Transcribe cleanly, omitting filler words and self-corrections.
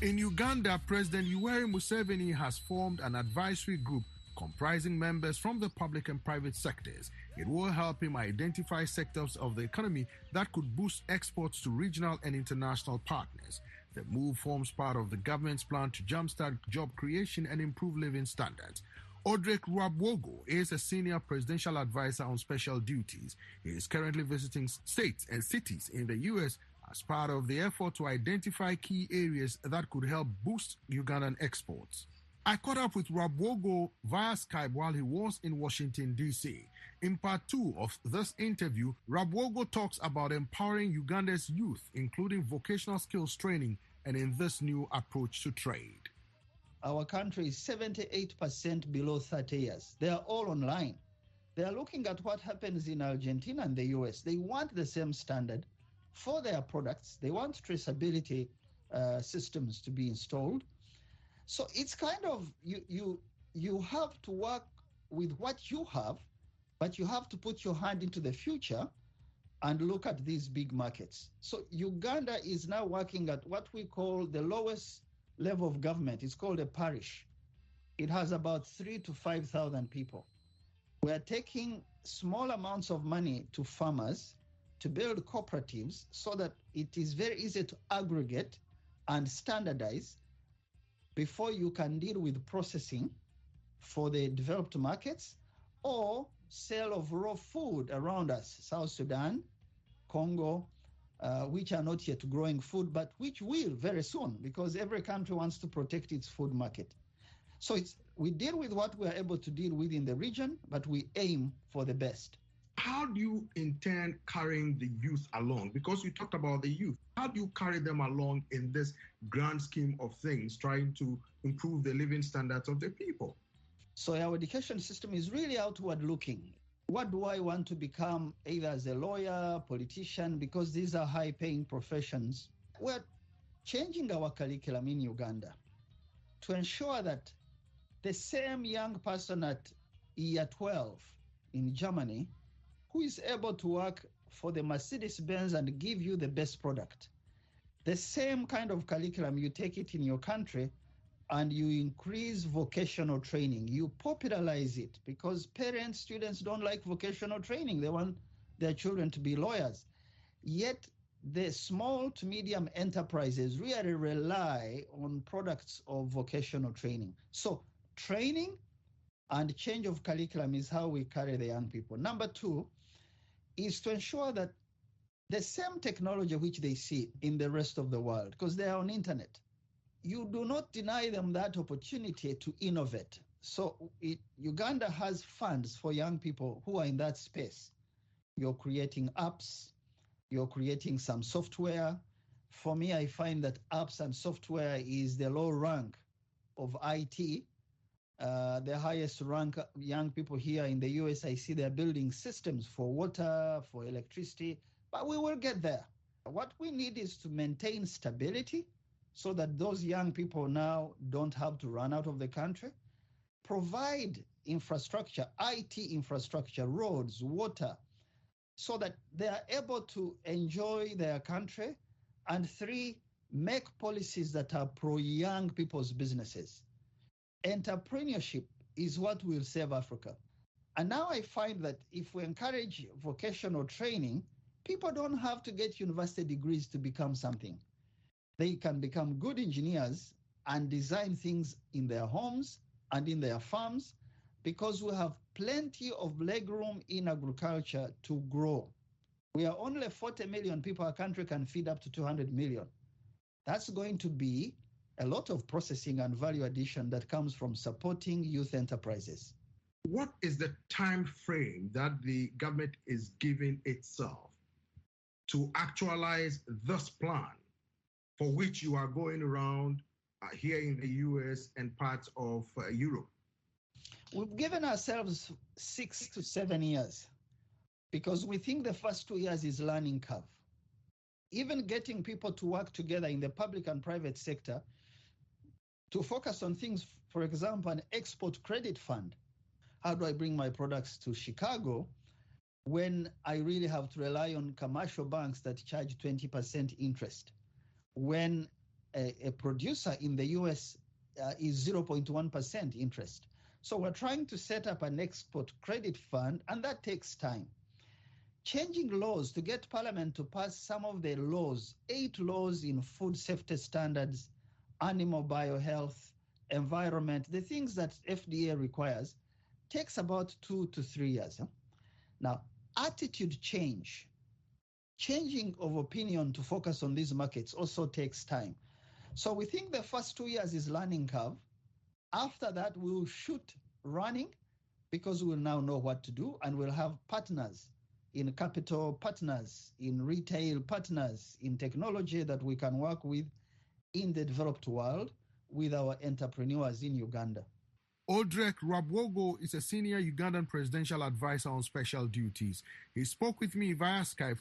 In Uganda, President Yoweri Museveni has formed an advisory group comprising members from the public and private sectors. It will help him identify sectors of the economy that could boost exports to regional and international partners. The move forms part of the government's plan to jumpstart job creation and improve living standards. Odrek Rwabwogo is a senior presidential advisor on special duties. He is currently visiting states and cities in the U.S. as part of the effort to identify key areas that could help boost Ugandan exports. I caught up with Rwabwogo via Skype while he was in Washington, D.C. In part 2 of this interview, Rwabwogo talks about empowering Uganda's youth, including vocational skills training, and in this new approach to trade. Our country is 78% below 30 years. They are all online. They are looking at what happens in Argentina and the US. They want the same standard for their products. They want traceability systems to be installed. So it's kind of, you have to work with what you have, but you have to put your hand into the future and look at these big markets. So Uganda is now working at what we call the lowest level of government. It's called a parish. It has about 3,000 to 5,000 people. We are taking small amounts of money to farmers to build cooperatives so that it is very easy to aggregate and standardize before you can deal with processing for the developed markets or sale of raw food around us, South Sudan, Congo, which are not yet growing food, but which will very soon, because every country wants to protect its food market. So we deal with what we are able to deal with in the region, but we aim for the best. How do you intend carrying the youth along? Because you talked about the youth. How do you carry them along in this grand scheme of things, trying to improve the living standards of the people? So our education system is really outward looking. What do I want to become, either as a lawyer, politician, because these are high-paying professions? We're changing our curriculum in Uganda to ensure that the same young person at year 12 in Germany who is able to work for the Mercedes-Benz and give you the best product, the same kind of curriculum, you take it in your country and you increase vocational training. You popularize it because parents, students don't like vocational training. They want their children to be lawyers. Yet the small to medium enterprises really rely on products of vocational training. So training and change of curriculum is how we carry the young people. Number 2 is to ensure that the same technology which they see in the rest of the world, because they are on internet, you do not deny them that opportunity to innovate. So Uganda has funds for young people who are in that space. You're creating apps, you're creating some software. For me, I find that apps and software is the low rank of IT. The highest rank young people here in the US, I see they're building systems for water, for electricity, but we will get there. What we need is to maintain stability so that those young people now don't have to run out of the country. Provide infrastructure, IT infrastructure, roads, water, so that they are able to enjoy their country. And 3, make policies that are pro-young people's businesses. Entrepreneurship is what will save Africa. And now I find that if we encourage vocational training, people don't have to get university degrees to become something. They can become good engineers and design things in their homes and in their farms, because we have plenty of legroom in agriculture to grow. We are only 40 million people. Our country can feed up to 200 million. That's going to be a lot of processing and value addition that comes from supporting youth enterprises. What is the time frame that the government is giving itself to actualize this plan, for which you are going around here in the US and parts of Europe? We've given ourselves 6 to 7 years because we think the first 2 years is learning curve. Even getting people to work together in the public and private sector to focus on things, for example, an export credit fund. How do I bring my products to Chicago when I really have to rely on commercial banks that charge 20% interest? When a producer in the US is 0.1% interest. So we're trying to set up an export credit fund, and that takes time. Changing laws to get Parliament to pass some of the laws, 8 laws in food safety standards, animal biohealth, environment, the things that FDA requires, takes about 2 to 3 years. Now, attitude change, changing of opinion to focus on these markets also takes time. So we think the first 2 years is learning curve. After that, we'll shoot running because we'll now know what to do, and we'll have partners in capital, partners in retail, partners in technology that we can work with in the developed world with our entrepreneurs in Uganda. Odrek Rwabwogo is a senior Ugandan Presidential Adviser on special duties. He spoke with me via Skype.